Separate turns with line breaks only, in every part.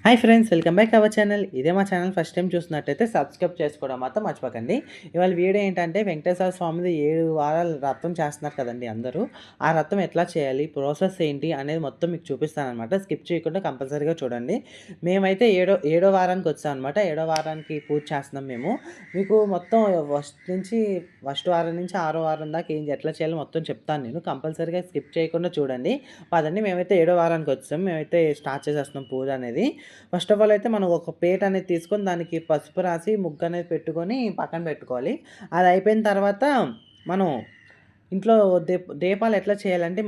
Hi friends, welcome back our channel. ఇదే మా channel first time చూసినట్టయితే సబ్స్క్రైబ్ చేసుకోవడం మాత్రం మర్చిపోకండి. ఇవాళ వీడియో ఏంటంటే వెంకటేశ్వర స్వామిది 7 వారాల వ్రతం చేస్తున్నారు కదండీ అందరూ. ఆ వ్రతం ఎట్లా చేయాలి, ప్రాసెస్ ఏంటి అనేది మొత్తం మీకు చూపిస్తాననమాట. స్కిప్ చేయకుండా కంపల్సరీగా చూడండి. మేమైతే ఏడో వారానికి వచ్చామనమాట. ఏడో వారానికి పూజ చేస్తున్నాం మేము. మీకు మొత్తం ఫస్ట్ వారం నుంచి 6వ వారం దాకా ఎట్లా చేయాలో మొత్తం చెప్తాను నేను. కంపల్సరీగా స్కిప్ చేయకుండా చూడండి. పదండి, మేమైతే ఏడో వారానికి వచ్చాం. మేమైతే స్టార్ట్ చేసేస్తున్నాం పూజ అనేది. ఫస్ట్ ఆఫ్ ఆల్ అయితే మనం ఒక ప్లేట్ అనేది తీసుకొని దానికి పసుపు రాసి ముగ్గు అనేది పెట్టుకొని పక్కన పెట్టుకోవాలి. అది అయిపోయిన తర్వాత మనం ఇంట్లో దీపాలు ఎట్లా చేయాలంటే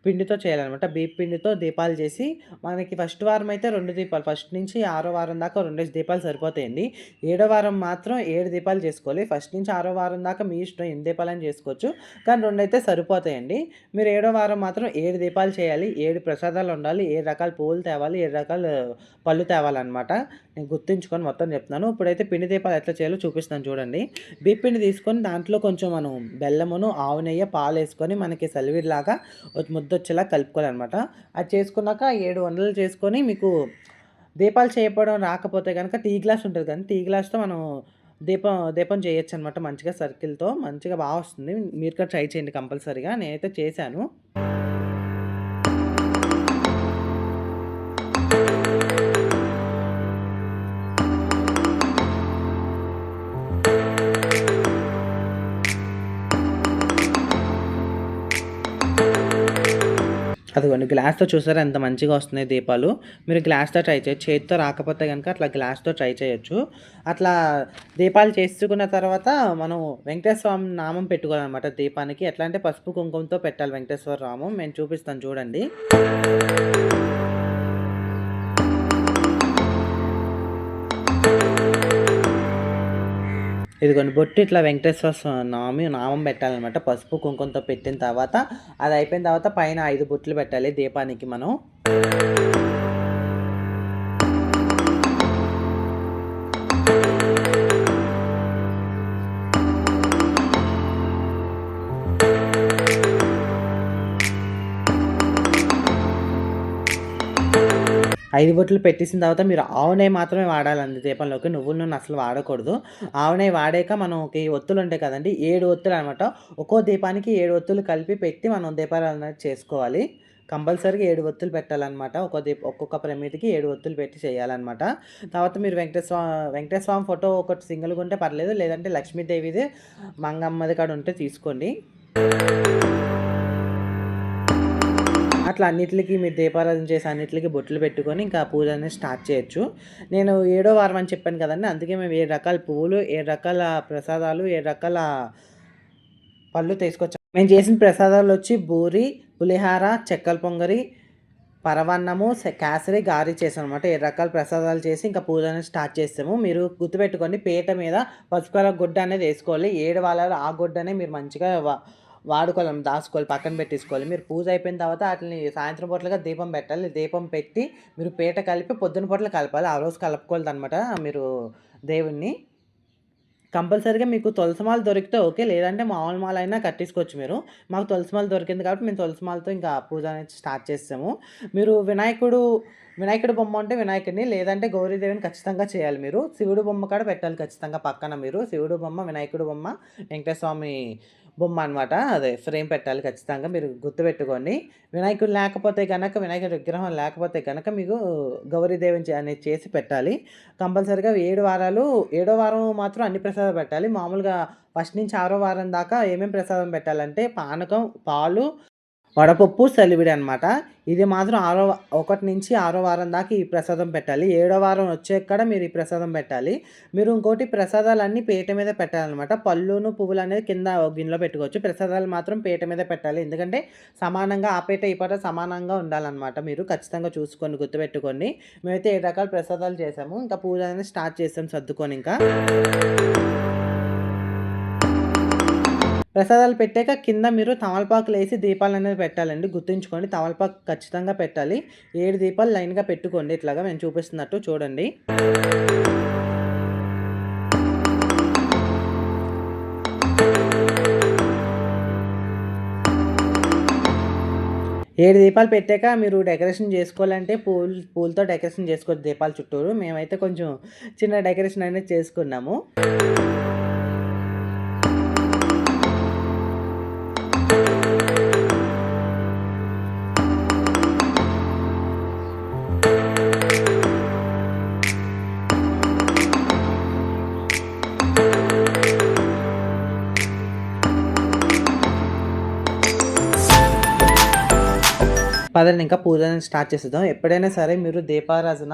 పిండితో చేయాలనమాట. బియ్యం పిండితో దీపాలు చేసి మనకి ఫస్ట్ వారం అయితే 2 దీపాలు, ఫస్ట్ నుంచి 6వ వారం దాకా 2 దీపాలు సరిపోతాయండి. ఏడో వారం మాత్రం 7 దీపాలు చేసుకోవాలి. ఫస్ట్ నుంచి 6వ వారం దాకా మీ ఇష్టం ఎన్ని దీపాలని చేసుకోవచ్చు, కానీ 2 అయితే సరిపోతాయండి. మీరు ఏడో వారం మాత్రం 7 దీపాలు చేయాలి. 7 ప్రసాదాలు ఉండాలి. 7 రకాల పువ్వులు తేవాలి. 7 రకాల పళ్ళు తేవాలన్నమాట. నేను గుర్తుంచుకొని మొత్తం చెప్తున్నాను. ఇప్పుడైతే పిండి దీపాలు ఎట్లా చేయాలో చూపిస్తాను చూడండి. బియ్యం పిండి తీసుకొని దాంట్లో కొంచెం మనం బెల్లమును, ఆవు నెయ్యి, పాలు వేసుకొని మనకి సలివిడిలాగా ముద్దొచ్చేలా కలుపుకోవాలన్నమాట. అది చేసుకున్నాక 7 ఉండలు చేసుకొని మీకు దీపాలు చేయడం రాకపోతే కనుక టీ గ్లాస్ ఉంటుంది కానీ టీ గ్లాస్తో మనం దీపం చేయొచ్చు అనమాట. మంచిగా సర్కిల్తో మంచిగా బాగా వస్తుంది. మీరు కూడా ట్రై చేయండి కంపల్సరీగా. నేనైతే చేశాను. అదిగోండి, గ్లాస్‌తో చూసారా ఎంత మంచిగా వస్తున్నాయి దీపాలు. మీరు గ్లాస్‌తో ట్రై చేయొచ్చు. చేత్తో రాకపోతే గనుక అట్లా గ్లాస్‌తో ట్రై చేయొచ్చు. అట్లా దీపాలు చేసుకున్న తర్వాత మనం వెంకటేశ్వర స్వామి నామం పెట్టుకోవాలనమాట దీపానికి. ఎట్లా అంటే పసుపు, కుంకుమతో పెట్టాలి వెంకటేశ్వర నామం. నేను చూపిస్తాను చూడండి. ఇదిగోండి, బొట్టు ఇట్లా వెంకటేశ్వర నామం పెట్టాలనమాట. పసుపు కుంకుమతో పెట్టిన తర్వాత అది అయిపోయిన తర్వాత పైన 5 బొట్లు పెట్టాలి దీపానికి మనం. ఐదు బొట్లు పెట్టేసిన తర్వాత మీరు ఆవు నెయ్యి మాత్రమే వాడాలండి దీపంలోకి. నువ్వుల నూనె అసలు వాడకూడదు. ఆవు నెయ్యి వాడాక మనకి ఒత్తులు ఉంటాయి కదండీ, 7 ఒత్తులు అనమాట. ఒక్కో దీపానికి 7 ఒత్తులు కలిపి పెట్టి మనం దీపారాధన అనేది చేసుకోవాలి. కంపల్సరీగా 7 ఒత్తులు పెట్టాలన్నమాట. ఒక్కొక్క ప్రమిదికి 7 ఒత్తులు పెట్టి చేయాలన్నమాట. తర్వాత మీరు వెంకటేశ్వర స్వామి ఫోటో ఒకటి సింగిల్గా ఉంటే పర్లేదు, లేదంటే లక్ష్మీదేవిది, మంగమ్మది కాడ ఉంటే తీసుకోండి. అట్లా అన్నిటికి మీరు దీపారాధన చేసి అన్నిటికి బొట్లు పెట్టుకొని ఇంకా పూజ అనేది స్టార్ట్ చేయొచ్చు. నేను ఏడో వారం అని చెప్పాను కదండి, అందుకే మేము 7 రకాల పువ్వులు, 7 రకాల ప్రసాదాలు, 7 రకాల పళ్ళు తీసుకొచ్చాం. మేము చేసిన ప్రసాదాలు వచ్చి బూరి, పులిహార, చెక్కల పొంగరి, పరవన్నము, కేసరి, గారి చేసాం అనమాట. 7 రకాల ప్రసాదాలు చేసి ఇంకా పూజ అనేది స్టార్ట్ చేస్తాము. మీరు గుర్తుపెట్టుకోండి, పీట మీద పసుపు కలర్ గుడ్డ అనేది వేసుకోవాలి. 7 వారాలు ఆ గుడ్డనే మీరు మంచిగా వాడుకోవాలి, దాచుకోవాలి, పక్కన పెట్టేసుకోవాలి. మీరు పూజ అయిపోయిన తర్వాత వాటిని సాయంత్రం పూటలుగా దీపం పెట్టాలి. దీపం పెట్టి మీరు పీట కలిపి పొద్దున పూటలు కలపాలి. ఆ రోజు కలుపుకోవాలి అనమాట మీరు దేవుణ్ణి. కంపల్సరీగా మీకు తులసిమాల దొరికితే ఓకే, లేదంటే మామూలు మాల అయినా కట్టేసుకోవచ్చు మీరు. మాకు తులసిమాల దొరికింది కాబట్టి మేము తులసిమాలతో ఇంకా పూజ అనేది స్టార్ట్ చేసాము. మీరు వినాయకుడు బొమ్మ ఉంటే వినాయకుడిని, లేదంటే గౌరీదేవిని ఖచ్చితంగా చేయాలి మీరు. శివుడు బొమ్మ కాడ పెట్టాలి ఖచ్చితంగా పక్కన మీరు. శివుడు బొమ్మ, వినాయకుడు బొమ్మ, వెంకటేశ్వర స్వామి బొమ్మ అనమాట. అదే ఫ్రేమ్ పెట్టాలి ఖచ్చితంగా, మీరు గుర్తుపెట్టుకోండి. వినాయకుడి విగ్రహం లేకపోతే కనుక మీకు గౌరీదేవిని అనేది చేసి పెట్టాలి. కంపల్సరీగా 7 వారాలు, 7వ వారం మాత్రం అన్ని ప్రసాదాలు పెట్టాలి. మామూలుగా ఫస్ట్ నుంచి 6వ వారం దాకా ఏమేమి ప్రసాదం పెట్టాలంటే పానకం, పాలు, వడపప్పు, సలివిడి అనమాట. ఇది మాత్రం 1 నుంచి 6వ వారం దాకా ఈ ప్రసాదం పెట్టాలి. 7వ వారం వచ్చేక్కడ మీరు ఈ ప్రసాదం పెట్టాలి. మీరు ఇంకోటి ప్రసాదాలన్నీ పీట మీద పెట్టాలన్నమాట. పళ్ళును, పువ్వులు అనేది కింద గిన్నెలో పెట్టుకోవచ్చు. ప్రసాదాలు మాత్రం పీట మీద పెట్టాలి. ఎందుకంటే సమానంగా ఆ పీట ఈ పీట సమానంగా ఉండాలన్నమాట. మీరు ఖచ్చితంగా చూసుకొని గుర్తుపెట్టుకోండి. మేమైతే 7 రకాల ప్రసాదాలు చేసాము. ఇంకా పూజ అనేది స్టార్ట్ చేసాం సర్దుకొని. ఇంకా ప్రసాదాలు పెట్టాక కింద మీరు తమలపాకులు వేసి దీపాలు అనేది పెట్టాలండి. గుర్తుంచుకోండి, తమలపాకు ఖచ్చితంగా పెట్టాలి. 7 దీపాలు లైన్గా పెట్టుకోండి. ఇట్లాగా మేము చూపిస్తున్నట్టు చూడండి. 7 దీపాలు పెట్టాక మీరు డెకరేషన్ చేసుకోవాలంటే పూలతో డెకరేషన్ చేసుకోవచ్చు దీపాల చుట్టూరు. మేమైతే కొంచెం చిన్న డెకరేషన్ అనేది చేసుకున్నాము. పదండి ఇంకా పూజని స్టార్ట్ చేసేద్దాం. ఎప్పుడైనా సరే మీరు దీపారాధన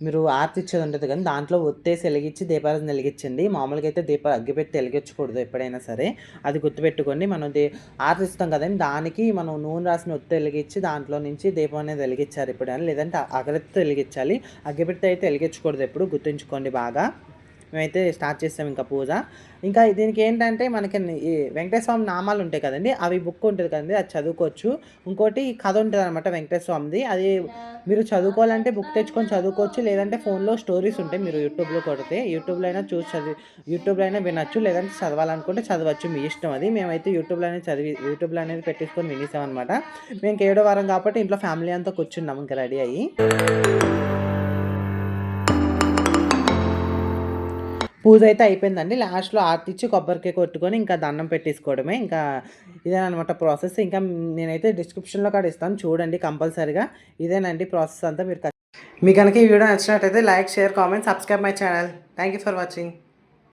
మీరు ఆరతి ఇచ్చేది ఉంటుంది కానీ దాంట్లో ఒత్తేసి వెలిగించి దీపారాధన వెలిగించండి. మామూలుగా అయితే అగ్గిపెట్టి వెలిగించకూడదు ఎప్పుడైనా సరే. అది గుర్తుపెట్టుకోండి. మనం ఆరతి ఇస్తాం కదండి, దానికి మనం నూనె రాసిన ఒత్తి వెలిగించి దాంట్లో నుంచి దీపం అనేది వెలిగించాలి ఎప్పుడైనా. లేదంటే అగరత్తితో వెలిగించాలి. అగ్గిపెట్టి అయితే వెలిగించకూడదు ఎప్పుడు, గుర్తుంచుకోండి బాగా. మేమైతే స్టార్ట్ చేసాం ఇంకా పూజ. ఇంకా దీనికి ఏంటంటే మనకి ఈ వెంకటేశ్వర స్వామి నామాలు ఉంటాయి కదండి, అవి బుక్ ఉంటుంది కదండి, అది చదువుకోవచ్చు. ఇంకోటి కథ ఉంటుంది అనమాట వెంకటేశ్వర స్వామిది, అది మీరు చదువుకోవాలంటే బుక్ తెచ్చుకొని చదువుకోవచ్చు. లేదంటే ఫోన్లో స్టోరీస్ ఉంటాయి, మీరు యూట్యూబ్లో కొడితే యూట్యూబ్లో అయినా యూట్యూబ్లో అయినా వినొచ్చు. లేదంటే చదవాలనుకుంటే చదవచ్చు, మీ ఇష్టం అది. మేమైతే యూట్యూబ్లో అనేది పెట్టేసుకొని వినేసాం అనమాట. మేము 7వ వారం కాబట్టి ఇంట్లో ఫ్యామిలీ అంతా కూర్చున్నాం ఇంకా రెడీ అయ్యి. పూజ అయితే అయిపోయిందండి. లాస్ట్‌లో ఆరతి ఇచ్చి కొబ్బరికాయ కొట్టుకొని ఇంకా దండం పెట్టేసుకోవడమే. ఇంకా ఇదేననమాట ప్రాసెస్. ఇంకా నేనైతే డిస్క్రిప్షన్‌లో కూడా ఇస్తాను, చూడండి కంపల్సరీగా. ఇదేనండి ప్రాసెస్ అంతా. మీకు కనుక ఈ వీడియో నచ్చినట్టయితే like, share, comment, subscribe my channel. Thank you for watching.